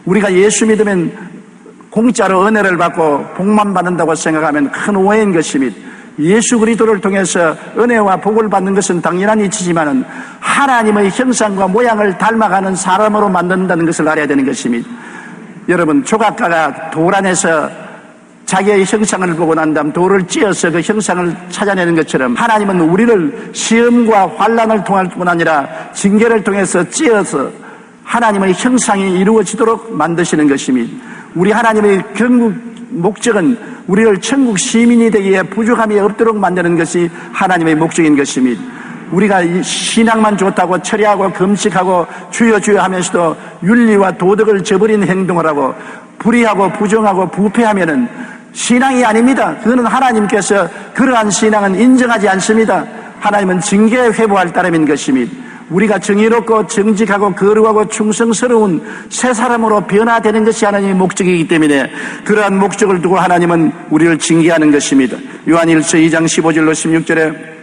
우리가 예수 믿으면 공짜로 은혜를 받고 복만 받는다고 생각하면 큰 오해인 것입니다. 예수 그리스도를 통해서 은혜와 복을 받는 것은 당연한 이치지만은 하나님의 형상과 모양을 닮아가는 사람으로 만든다는 것을 알아야 되는 것입니다. 여러분, 조각가가 돌 안에서 자기의 형상을 보고 난 다음 돌을 찧어서 그 형상을 찾아내는 것처럼 하나님은 우리를 시험과 환난을 통할 뿐 아니라 징계를 통해서 찧어서 하나님의 형상이 이루어지도록 만드시는 것입니다. 우리 하나님의 목적은 우리를 천국 시민이 되기에 부족함이 없도록 만드는 것이 하나님의 목적인 것입니다. 우리가 신앙만 좋다고 철야하고 금식하고 주여 주여 하면서도 윤리와 도덕을 저버린 행동을 하고 불의하고 부정하고 부패하면은 신앙이 아닙니다. 그거는 하나님께서 그러한 신앙은 인정하지 않습니다. 하나님은 징계에 회부할 따름인 것입니다. 우리가 정의롭고 정직하고 거룩하고 충성스러운 새 사람으로 변화되는 것이 하나님의 목적이기 때문에 그러한 목적을 두고 하나님은 우리를 징계하는 것입니다. 요한일서 2장 15절로 16절에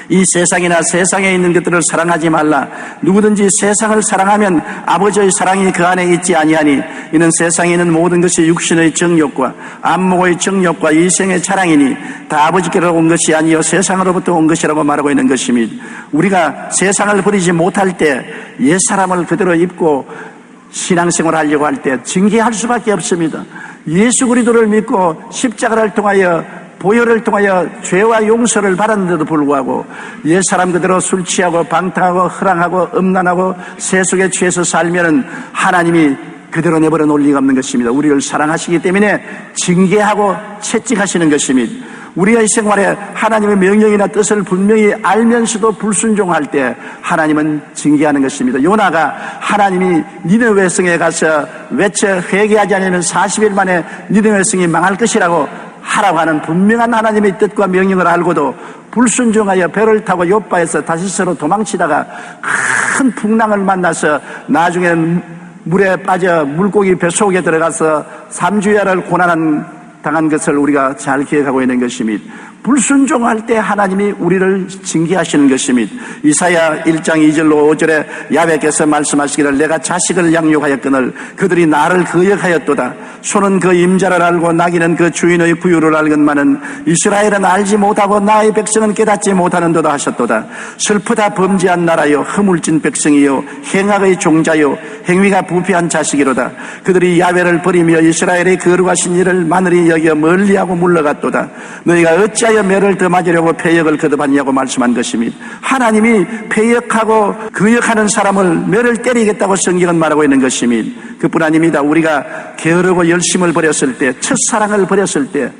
이 세상이나 세상에 있는 것들을 사랑하지 말라. 누구든지 세상을 사랑하면 아버지의 사랑이 그 안에 있지 아니하니 이는 세상에 있는 모든 것이 육신의 정욕과 안목의 정욕과 이생의 자랑이니 다 아버지께로 온 것이 아니요 세상으로부터 온 것이라고 말하고 있는 것입니다. 우리가 세상을 버리지 못할 때 옛사람을 그대로 입고 신앙생활을 하려고 할 때 징계할 수밖에 없습니다. 예수 그리스도를 믿고 십자가를 통하여 보혈을 통하여 죄와 용서를 받았는데도 불구하고 옛사람 그대로 술 취하고 방탕하고 허랑하고 음란하고 세속에 취해서 살면은 하나님이 그대로 내버려 놓을 리가 없는 것입니다. 우리를 사랑하시기 때문에 징계하고 채찍하시는 것입니다. 우리의 생활에 하나님의 명령이나 뜻을 분명히 알면서도 불순종할 때 하나님은 징계하는 것입니다. 요나가 하나님이 니느웨 성에 가서 외쳐 회개하지 않으면 40일 만에 니느웨 성이 망할 것이라고 하라고 하는 분명한 하나님의 뜻과 명령을 알고도 불순종하여 배를 타고 요바에서 다시스로 도망치다가 큰 풍랑을 만나서 나중에는 물에 빠져 물고기 뱃속에 들어가서 3주야를 고난당한 것을 우리가 잘 기억하고 있는 것입니다. 불순종할 때 하나님이 우리를 징계하시는 것입니다. 이사야 1장 2절로 5절에 야훼께서 말씀하시기를 내가 자식을 양육하였거늘 그들이 나를 거역하였도다. 소는 그 임자를 알고 나귀는 그 주인의 구유를 알건만은 이스라엘은 알지 못하고 나의 백성은 깨닫지 못하는도다 하셨도다. 슬프다 범죄한 나라요 허물진 백성이요 행악의 종자요 행위가 부패한 자식이로다. 그들이 야훼를 버리며 이스라엘의 거룩하신 일을 마늘이 여겨 멀리하고 물러갔도다. 너희가 어찌하여 매를 더 맞으려고 패역을 거듭하냐고 말씀한 것입니다. 하나님이 패역하고 거역하는 사람을 매를 때리겠다고 성경은 말하고 있는 것입니다. 그뿐 아닙니다. 우리가 게으르고 열심을 버렸을 때, 첫사랑을 버렸을 때,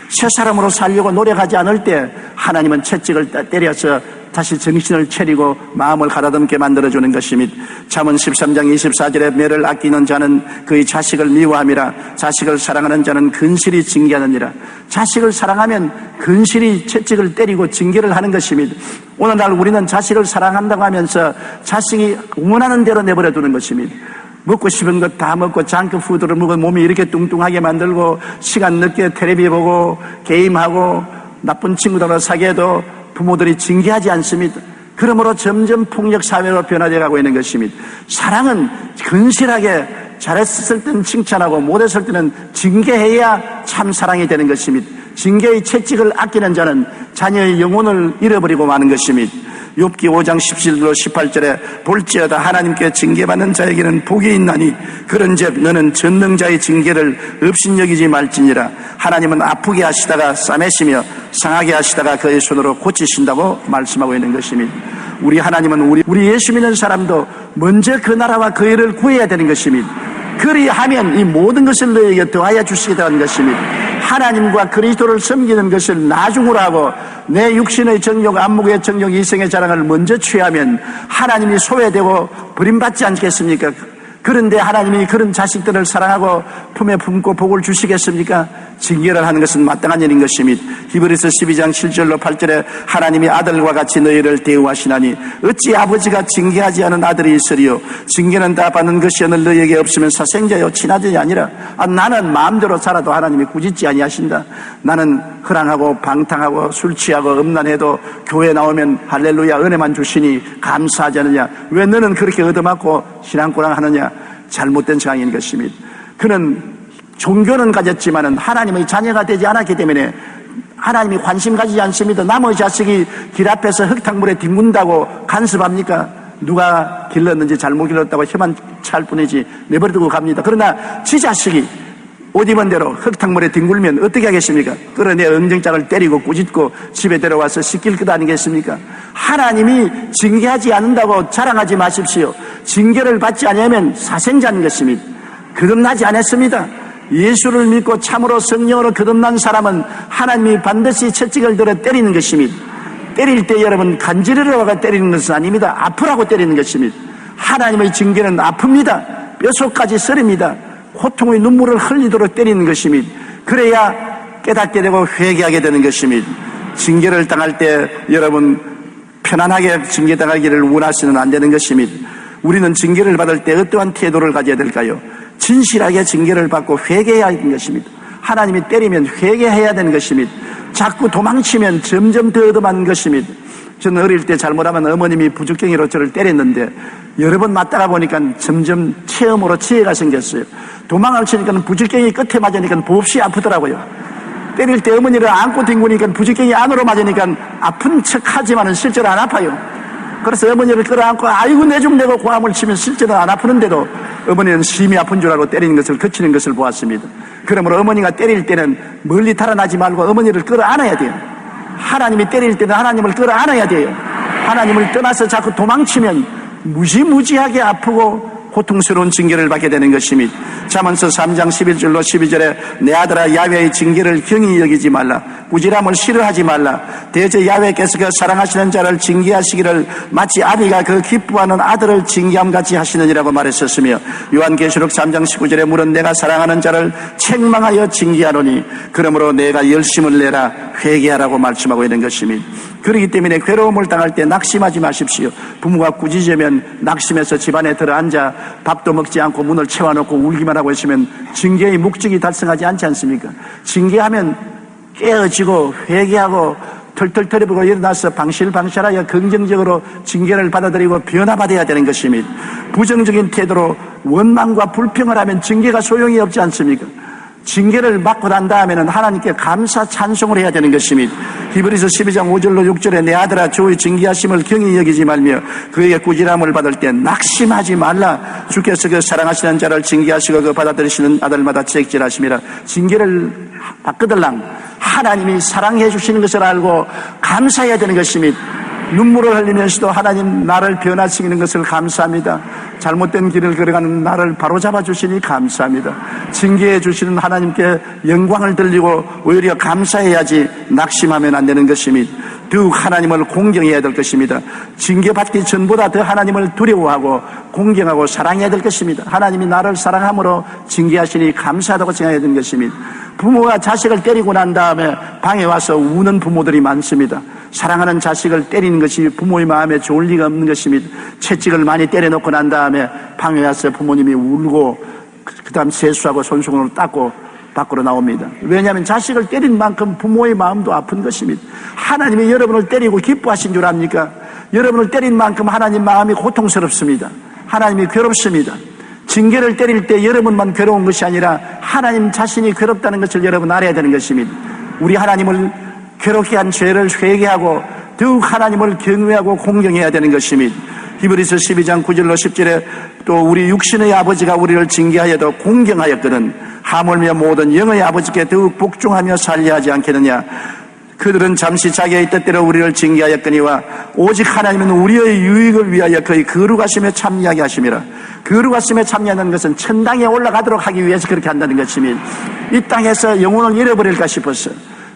새 사람으로 살려고 노력하지 않을 때 하나님은 채찍을 때려서 다시 정신을 차리고 마음을 가다듬게 만들어주는 것입니다. 잠언 13장 24절에 매를 아끼는 자는 그의 자식을 미워함이라 자식을 사랑하는 자는 근실히 징계하느니라. 자식을 사랑하면 근실히 채찍을 때리고 징계를 하는 것입니다. 오늘날 우리는 자식을 사랑한다고 하면서 자식이 원하는 대로 내버려 두는 것입니다. 먹고 싶은 것 다 먹고 장크푸드를 먹어 몸이 이렇게 뚱뚱하게 만들고 시간 늦게 텔레비 보고 게임하고 나쁜 친구들과 사귀어도 부모들이 징계하지 않습니다. 그러므로 점점 폭력사회로 변화되어 가고 있는 것입니다. 사랑은 근실하게 잘했을 때는 칭찬하고 못했을 때는 징계해야 참 사랑이 되는 것입니다. 징계의 채찍을 아끼는 자는 자녀의 영혼을 잃어버리고 마는 것입니다. 욥기 5장 17절로 18절에 볼지어다 하나님께 징계받는 자에게는 복이 있나니 그런즉 너는 전능자의 징계를 업신여기지 말지니라. 하나님은 아프게 하시다가 싸매시며 상하게 하시다가 그의 손으로 고치신다고 말씀하고 있는 것입니다. 우리 하나님은 우리 예수 믿는 사람도 먼저 그 나라와 그 일을 구해야 되는 것입니다. 그리하면 이 모든 것을 너에게 더하여 주시겠다는 것입니다. 하나님과 그리스도를 섬기는 것을 나중으로 하고 내 육신의 정욕, 안목의 정욕, 이생의 자랑을 먼저 취하면 하나님이 소외되고 버림받지 않겠습니까? 그런데 하나님이 그런 자식들을 사랑하고 품에 품고 복을 주시겠습니까? 징계를 하는 것은 마땅한 일인 것입니다. 히브리서 12장 7절로 8절에 하나님이 아들과 같이 너희를 대우하시나니 어찌 아버지가 징계하지 않은 아들이 있으리요. 징계는 다 받는 것이 오늘 너희에게 없으면 사생자요 친아들이 아니라 나는 마음대로 살아도 하나님이 꾸짖지 아니하신다. 나는 허랑하고 방탕하고 술 취하고 음란해도 교회 나오면 할렐루야 은혜만 주시니 감사하지 않느냐. 왜 너는 그렇게 얻어맞고 신앙고랑 하느냐. 잘못된 상황인 것입니다. 그는 종교는 가졌지만은 하나님의 자녀가 되지 않았기 때문에 하나님이 관심 가지지 않습니다. 남의 자식이 길 앞에서 흙탕물에 뒹군다고 간섭합니까? 누가 길렀는지 잘못 길렀다고 혀만 찰 뿐이지 내버려두고 갑니다. 그러나 지 자식이 옷 입은 대로 흙탕물에 뒹굴면 어떻게 하겠습니까? 끌어내 엉덩장을 때리고 꾸짖고 집에 데려와서 씻길 것 아니겠습니까? 하나님이 징계하지 않는다고 자랑하지 마십시오. 징계를 받지 않으면 사생자인 것입니다. 거듭나지 않았습니다. 예수를 믿고 참으로 성령으로 거듭난 사람은 하나님이 반드시 채찍을 들어 때리는 것입니다. 때릴 때 여러분 간지러려고 때리는 것은 아닙니다. 아프라고 때리는 것입니다. 하나님의 징계는 아픕니다. 뼛속까지 썰입니다. 고통의 눈물을 흘리도록 때리는 것입니다. 그래야 깨닫게 되고 회개하게 되는 것입니다. 징계를 당할 때 여러분 편안하게 징계당하기를 원하시는 안 되는 것입니다. 우리는 징계를 받을 때 어떠한 태도를 가져야 될까요? 진실하게 징계를 받고 회개해야 하는 것입니다. 하나님이 때리면 회개해야 되는 것입니다. 자꾸 도망치면 점점 더 얻어맞는 것입니다. 저는 어릴 때 잘못하면 어머님이 부죽갱이로 저를 때렸는데 여러 번 맞다가 보니까 점점 체험으로 지혜가 생겼어요. 도망을 치니까 부죽갱이 끝에 맞으니까 몹시 아프더라고요. 때릴 때 어머니를 안고 뒹구니까 부죽갱이 안으로 맞으니까 아픈 척하지만은 실제로 안 아파요. 그래서 어머니를 끌어안고 아이고 내 좀 내고 고함을 치면 실제로 안 아프는데도 어머니는 심히 아픈 줄 알고 때리는 것을 그치는 것을 보았습니다. 그러므로 어머니가 때릴 때는 멀리 달아나지 말고 어머니를 끌어안아야 돼요. 하나님이 때릴 때는 하나님을 끌어안아야 돼요. 하나님을 떠나서 자꾸 도망치면 무지무지하게 아프고 고통스러운 징계를 받게 되는 것입니다. 잠언서 3장 11절로 12절에 내 아들아 야훼의 징계를 경히 여기지 말라. 꾸지람을 싫어하지 말라. 대저 야훼께서 그 사랑하시는 자를 징계하시기를 마치 아비가 그 기뻐하는 아들을 징계함같이 하시느니라고 말했었으며 요한계시록 3장 19절에 물은 내가 사랑하는 자를 책망하여 징계하노니 그러므로 내가 열심을 내라 회개하라고 말씀하고 있는 것입니다. 그렇기 때문에 괴로움을 당할 때 낙심하지 마십시오. 부모가 꾸짖으면 낙심해서 집안에 들어앉아 밥도 먹지 않고 문을 채워놓고 울기만 하고 있으면 징계의 목적이 달성하지 않지 않습니까? 징계하면 깨어지고 회개하고 털털 털어보고 일어나서 방실방실하여 긍정적으로 징계를 받아들이고 변화받아야 되는 것입니다. 부정적인 태도로 원망과 불평을 하면 징계가 소용이 없지 않습니까? 징계를 받고 난 다음에는 하나님께 감사 찬송을 해야 되는 것입니다. 히브리서 12장 5절로 6절에 내 아들아 주의 징계하심을 경히 여기지 말며 그에게 꾸지람을 받을 때 낙심하지 말라. 주께서 그 사랑하시는 자를 징계하시고 그 받아들이시는 아들마다 채찍질하심이라. 징계를 받거들랑 하나님이 사랑해 주시는 것을 알고 감사해야 되는 것입니다. 눈물을 흘리면서도 하나님 나를 변화시키는 것을 감사합니다. 잘못된 길을 걸어가는 나를 바로잡아 주시니 감사합니다. 징계해 주시는 하나님께 영광을 돌리고 오히려 감사해야지 낙심하면 안 되는 것입니다. 더욱 하나님을 공경해야 될 것입니다. 징계받기 전보다 더 하나님을 두려워하고 공경하고 사랑해야 될 것입니다. 하나님이 나를 사랑함으로 징계하시니 감사하다고 생각해야 되는 것입니다. 부모가 자식을 때리고 난 다음에 방에 와서 우는 부모들이 많습니다. 사랑하는 자식을 때리는 것이 부모의 마음에 좋을 리가 없는 것입니다. 채찍을 많이 때려놓고 난 다음에 방에 와서 부모님이 울고 그 다음 세수하고 손수건으로 닦고 밖으로 나옵니다. 왜냐하면 자식을 때린 만큼 부모의 마음도 아픈 것입니다. 하나님이 여러분을 때리고 기뻐하신 줄 압니까? 여러분을 때린 만큼 하나님 마음이 고통스럽습니다. 하나님이 괴롭습니다. 징계를 때릴 때 여러분만 괴로운 것이 아니라 하나님 자신이 괴롭다는 것을 여러분 알아야 되는 것입니다. 우리 하나님을 괴롭게 한 죄를 회개하고 더욱 하나님을 경외하고 공경해야 되는 것입니다. 히브리서 12장 9절로 10절에 또 우리 육신의 아버지가 우리를 징계하여도 공경하였거든 하물며 모든 영의 아버지께 더욱 복종하며 살려하지 않겠느냐. 그들은 잠시 자기의 뜻대로 우리를 징계하였거니와 오직 하나님은 우리의 유익을 위하여 그의 거룩하심에 참여하게 하심이라. 거룩하심에 참여하는 것은 천당에 올라가도록 하기 위해서 그렇게 한다는 것입니다. 이 땅에서 영혼을 잃어버릴까 싶어서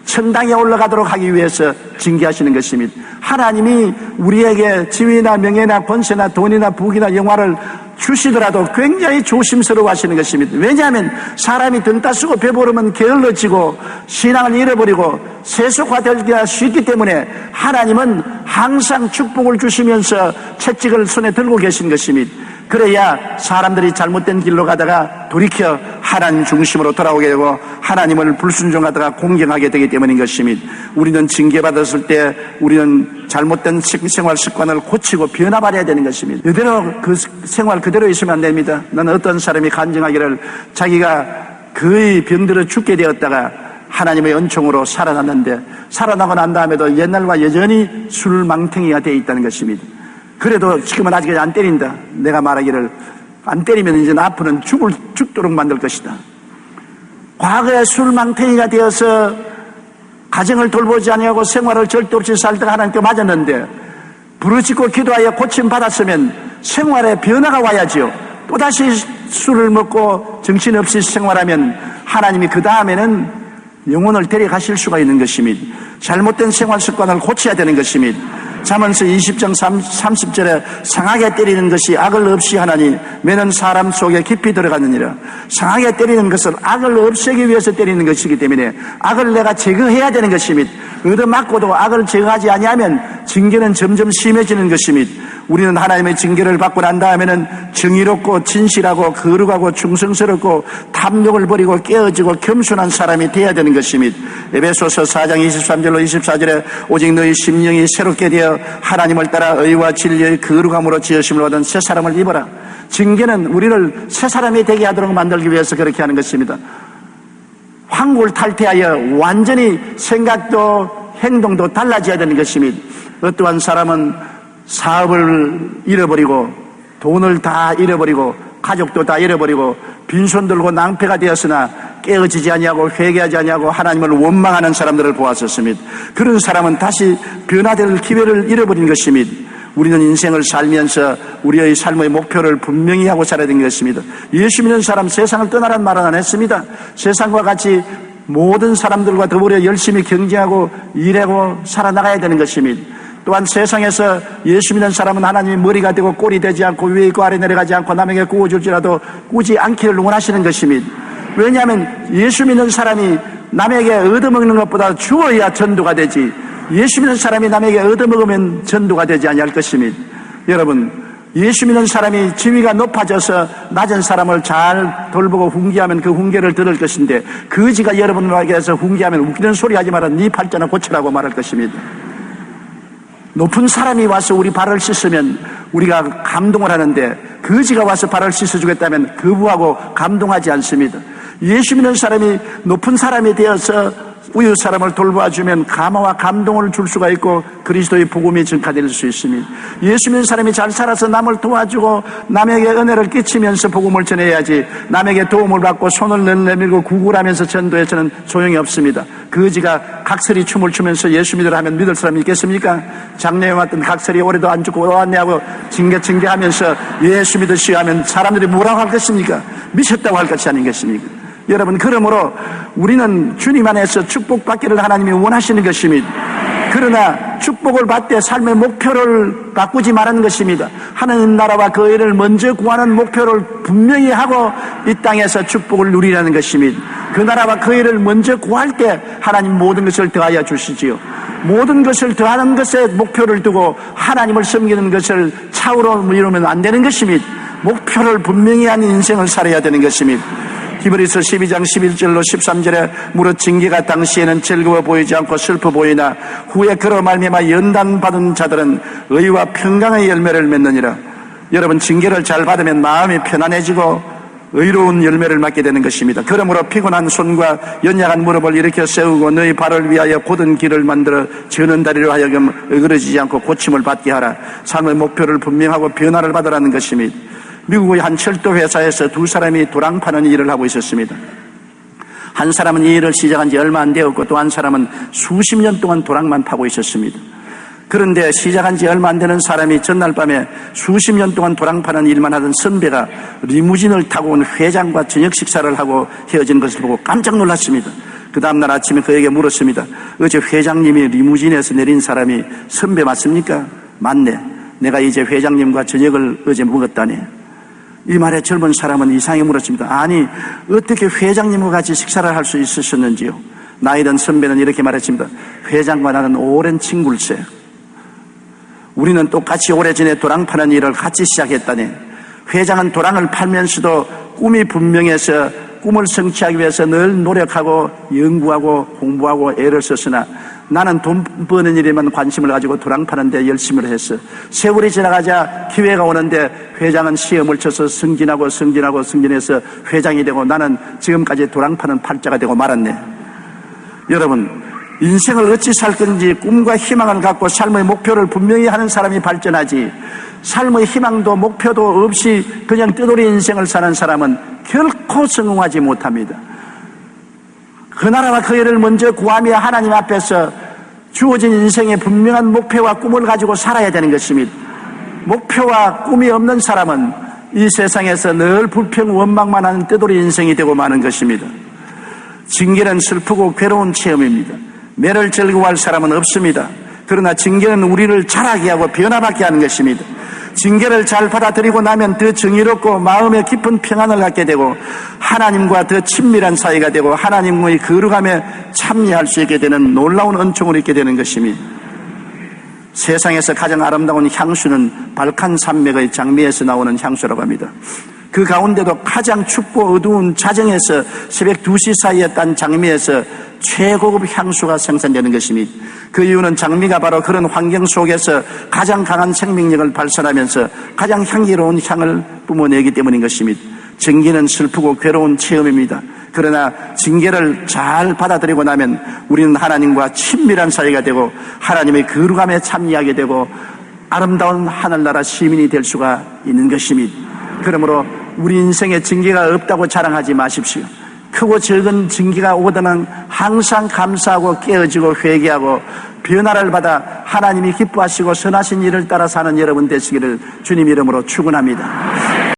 천당에 올라가도록 하기 위해서 징계하시는 것입니다. 하나님이 우리에게 지위나 명예나 권세나 돈이나 부귀나 영화를 주시더라도 굉장히 조심스러워 하시는 것입니다. 왜냐하면 사람이 등 따쓰고 배부르면 게을러지고 신앙을 잃어버리고 세속화되기가 쉽기 때문에 하나님은 항상 축복을 주시면서 채찍을 손에 들고 계신 것입니다. 그래야 사람들이 잘못된 길로 가다가 돌이켜 하나님 중심으로 돌아오게 되고 하나님을 불순종하다가 공경하게 되기 때문인 것입니다. 우리는 징계받았을 때 우리는 잘못된 생활 습관을 고치고 변화받아야 되는 것입니다. 이대로 그 생활 그대로 있으면 안 됩니다. 나는 어떤 사람이 간증하기를 자기가 거의 병들어 죽게 되었다가 하나님의 은총으로 살아났는데 살아나고 난 다음에도 옛날과 여전히 술망탱이가 되어 있다는 것입니다. 그래도 지금은 아직 안 때린다. 내가 말하기를 안 때리면 이제 앞으로는 죽도록 만들 것이다. 과거에 술망탱이가 되어서 가정을 돌보지 아니하고 생활을 절대 없이 살다가 하나님께 맞았는데 부르짖고 기도하여 고침받았으면 생활에 변화가 와야지요. 또다시 술을 먹고 정신없이 생활하면 하나님이 그 다음에는 영혼을 데려가실 수가 있는 것입니다. 잘못된 생활 습관을 고쳐야 되는 것입니다. 잠언서 20장 30절에 상하게 때리는 것이 악을 없이 하나니 매는 사람 속에 깊이 들어가느니라. 상하게 때리는 것은 악을 없애기 위해서 때리는 것이기 때문에 악을 내가 제거해야 되는 것입니다. 얻어맞고도 악을 제거하지 아니하면 징계는 점점 심해지는 것입니다. 우리는 하나님의 징계를 받고 난 다음에는 정의롭고 진실하고 거룩하고 충성스럽고 탐욕을 버리고 깨어지고 겸손한 사람이 되어야 되는 것입니다. 에베소서 4장 23절로 24절에 오직 너희 심령이 새롭게 되어 하나님을 따라 의와 진리의 거룩함으로 지으심을 얻은 새 사람을 입어라. 징계는 우리를 새 사람이 되게 하도록 만들기 위해서 그렇게 하는 것입니다. 황골탈퇴하여 완전히 생각도 행동도 달라져야 되는 것입니다. 어떠한 사람은 사업을 잃어버리고 돈을 다 잃어버리고 가족도 다 잃어버리고 빈손 들고 낭패가 되었으나 깨어지지 아니하고 회개하지 아니하고 하나님을 원망하는 사람들을 보았었습니다. 그런 사람은 다시 변화될 기회를 잃어버린 것입니다. 우리는 인생을 살면서 우리의 삶의 목표를 분명히 하고 살아야 되는 것입니다. 예수 믿는 사람 세상을 떠나라는 말은 안 했습니다. 세상과 같이 모든 사람들과 더불어 열심히 경쟁하고 일하고 살아나가야 되는 것입니다. 또한 세상에서 예수 믿는 사람은 하나님의 머리가 되고 꼴이 되지 않고 위에 있고 아래 내려가지 않고 남에게 구워줄지라도 꾸지 않기를 원하시는 것입니다. 왜냐하면 예수 믿는 사람이 남에게 얻어먹는 것보다 주어야 전도가 되지 예수 믿는 사람이 남에게 얻어먹으면 전도가 되지 아니할 것입니다. 여러분, 예수 믿는 사람이 지위가 높아져서 낮은 사람을 잘 돌보고 훈계하면 그 훈계를 들을 것인데 거지가 여러분에게서 훈계하면 웃기는 소리 하지 마라 네 팔자나 고치라고 말할 것입니다. 높은 사람이 와서 우리 발을 씻으면 우리가 감동을 하는데 거지가 와서 발을 씻어주겠다면 거부하고 감동하지 않습니다. 예수 믿는 사람이 높은 사람이 되어서 우유 사람을 돌봐주면 감화와 감동을 줄 수가 있고 그리스도의 복음이 증가될 수 있습니다. 예수 믿는 사람이 잘 살아서 남을 도와주고 남에게 은혜를 끼치면서 복음을 전해야지 남에게 도움을 받고 손을 내밀고 구걸하면서 전도해서는 소용이 없습니다. 거지가 각설이 춤을 추면서 예수 믿으라 하면 믿을 사람이 있겠습니까? 장래에 왔던 각설이 올해도 안 죽고 왔네 하고 징계하면서 예수 믿으시오 하면 사람들이 뭐라고 할 것입니까? 미쳤다고 할 것이 아니겠습니까? 여러분, 그러므로 우리는 주님 안에서 축복받기를 하나님이 원하시는 것입니다. 그러나 축복을 받되 삶의 목표를 바꾸지 말라는 것입니다. 하나님 나라와 그 일을 먼저 구하는 목표를 분명히 하고 이 땅에서 축복을 누리라는 것입니다. 그 나라와 그 일을 먼저 구할 때 하나님 모든 것을 더하여 주시지요. 모든 것을 더하는 것에 목표를 두고 하나님을 섬기는 것을 차후로 이루면 안 되는 것입니다. 목표를 분명히 하는 인생을 살아야 되는 것입니다. 히브리서 12장 11절로 13절에 무릇 징계가 당시에는 즐거워 보이지 않고 슬퍼 보이나 후에 그로 말미암아 연단받은 자들은 의와 평강의 열매를 맺느니라. 여러분, 징계를 잘 받으면 마음이 편안해지고 의로운 열매를 맺게 되는 것입니다. 그러므로 피곤한 손과 연약한 무릎을 일으켜 세우고 너희 발을 위하여 곧은 길을 만들어 저는 다리로 하여금 어그러지지 않고 고침을 받게 하라. 삶의 목표를 분명하고 변화를 받으라는 것입니다. 미국의 한 철도 회사에서 두 사람이 도랑 파는 일을 하고 있었습니다. 한 사람은 이 일을 시작한 지 얼마 안 되었고 또 한 사람은 수십 년 동안 도랑만 파고 있었습니다. 그런데 시작한 지 얼마 안 되는 사람이 전날 밤에 수십 년 동안 도랑 파는 일만 하던 선배가 리무진을 타고 온 회장과 저녁 식사를 하고 헤어진 것을 보고 깜짝 놀랐습니다. 그 다음날 아침에 그에게 물었습니다. 어제 회장님이 리무진에서 내린 사람이 선배 맞습니까? 맞네. 내가 이제 회장님과 저녁을 어제 먹었다네. 이 말에 젊은 사람은 이상하게 물었습니다. 아니, 어떻게 회장님과 같이 식사를 할 수 있으셨는지요? 나이든 선배는 이렇게 말했습니다. 회장과 나는 오랜 친구일세. 우리는 똑같이 오래전에 도랑 파는 일을 같이 시작했다네. 회장은 도랑을 팔면서도 꿈이 분명해서 꿈을 성취하기 위해서 늘 노력하고 연구하고 공부하고 애를 썼으나 나는 돈 버는 일에만 관심을 가지고 도랑 파는데 열심히 했어. 세월이 지나가자 기회가 오는데 회장은 시험을 쳐서 승진해서 회장이 되고 나는 지금까지 도랑 파는 팔자가 되고 말았네. 여러분, 인생을 어찌 살 건지 꿈과 희망을 갖고 삶의 목표를 분명히 하는 사람이 발전하지, 삶의 희망도 목표도 없이 그냥 뜨돌이 인생을 사는 사람은 결코 성공하지 못합니다. 그 나라와 그 일을 먼저 구하며 하나님 앞에서 주어진 인생의 분명한 목표와 꿈을 가지고 살아야 되는 것입니다. 목표와 꿈이 없는 사람은 이 세상에서 늘 불평 원망만 하는 뜨돌이 인생이 되고 마는 것입니다. 징계는 슬프고 괴로운 체험입니다. 매를 즐거워할 사람은 없습니다. 그러나 징계는 우리를 자라게 하고 변화받게 하는 것입니다. 징계를 잘 받아들이고 나면 더 정의롭고 마음에 깊은 평안을 갖게 되고 하나님과 더 친밀한 사이가 되고 하나님의 거룩함에 참여할 수 있게 되는 놀라운 은총을 입게 되는 것입니다. 세상에서 가장 아름다운 향수는 발칸산맥의 장미에서 나오는 향수라고 합니다. 그 가운데도 가장 춥고 어두운 자정에서 새벽 2시 사이에 딴 장미에서 최고급 향수가 생산되는 것입니다. 그 이유는 장미가 바로 그런 환경 속에서 가장 강한 생명력을 발산하면서 가장 향기로운 향을 뿜어내기 때문인 것입니다. 징계는 슬프고 괴로운 체험입니다. 그러나 징계를 잘 받아들이고 나면 우리는 하나님과 친밀한 사이가 되고 하나님의 거룩함에 참여하게 되고 아름다운 하늘나라 시민이 될 수가 있는 것입니다. 그러므로 우리 인생에 징계가 없다고 자랑하지 마십시오. 크고 적은 징계가 오더는 항상 감사하고 깨어지고 회개하고 변화를 받아 하나님이 기뻐하시고 선하신 일을 따라 사는 여러분 되시기를 주님 이름으로 축원합니다.